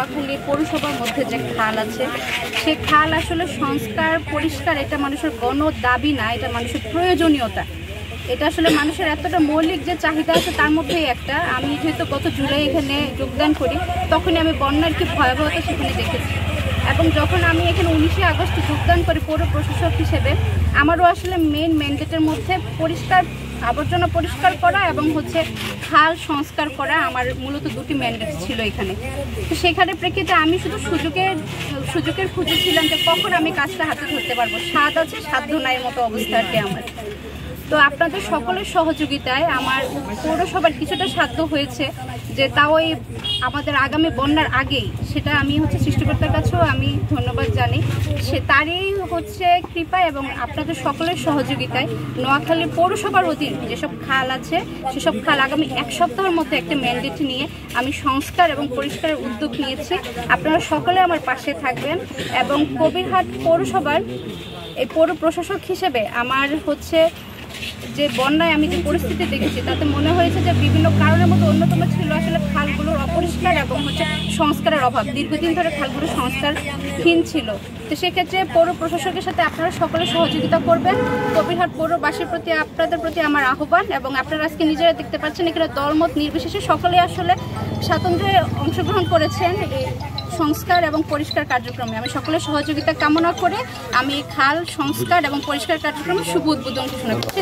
নোয়াখালী পৌরসভার মধ্যে যে খাল আছে সে খাল আসলে সংস্কার পরিষ্কার এটা মানুষের গণ দাবি না, এটা মানুষের প্রয়োজনীয়তা। এটা আসলে মানুষের এতটা মৌলিক যে চাহিদা আছে তার মধ্যেই একটা। আমি যেহেতু গত জুলাই এখানে যোগদান করি তখনই আমি বন্যার কি ভয়াবহতা সেখানে দেখেছি, এবং যখন আমি এখানে 19শে আগস্ট যোগদান করি পৌর প্রশাসক হিসেবে আমারও আসলে মেইন ম্যান্ডেটের মধ্যে আবর্জনা পরিষ্কার করা এবং খাল সংস্কার করা আমার মূলত দুটি ম্যান্ডেট ছিল এখানে। তো সেখানে প্রেক্ষিতে আমি শুধু সুযোগের খুঁজে ছিলাম যে কখন আমি কাজটা হাতে ধরতে পারবো, স্বাদ আছে সাধ্য নাই মতো অবস্থা আর কি আমার। তো আপনাদের সকলের সহযোগিতায় আমার পৌরসভার কিছুটা সাধ্য হয়েছে যে তাও এই আমাদের আগামী বন্যার আগেই, সেটা আমি সৃষ্টিকর্তার কাছেও আমি ধন্যবাদ জানি, সে তারই কৃপা এবং আপনাদের সকলের সহযোগিতায় নোয়াখালী পৌরসভার অধীন যেসব খাল আছে সেসব খাল আগামী 1 সপ্তাহের মধ্যে একটা ম্যান্ডেট নিয়ে আমি সংস্কার এবং পরিষ্কারের উদ্যোগ নিয়েছি। আপনারা সকলে আমার পাশে থাকবেন এবং কবিরহাট পৌরসভার এই পৌর প্রশাসক হিসেবে আমার যে বন্যায় আমি যে পরিস্থিতি দেখেছি তাতে মনে হয়েছে যে বিভিন্ন কারণের মধ্যে অন্যতম ছিল আসলে খালগুলোর অপরিষ্কার এবং সংস্কারের অভাব। দীর্ঘদিন ধরে খালগুলো সংস্কারহীন ছিল। তো সেক্ষেত্রে পৌর প্রশাসকের সাথে আপনারা সকলে সহযোগিতা করবেন। কবিরহাট পৌরবাসীর প্রতি আপনাদের প্রতি আমার আহ্বান, এবং আপনারা আজকে নিজেরা দেখতে পাচ্ছেন এখানে দলমত নির্বিশেষে সকলে আসলে স্বাতন্ত্র্যে অংশগ্রহণ করেছেন এই সংস্কার এবং পরিষ্কার কার্যক্রমে। আমি সকলের সহযোগিতা কামনা করে আমি খাল সংস্কার এবং পরিষ্কার কার্যক্রমে শুভ উদ্বোধন ঘোষণা করছি।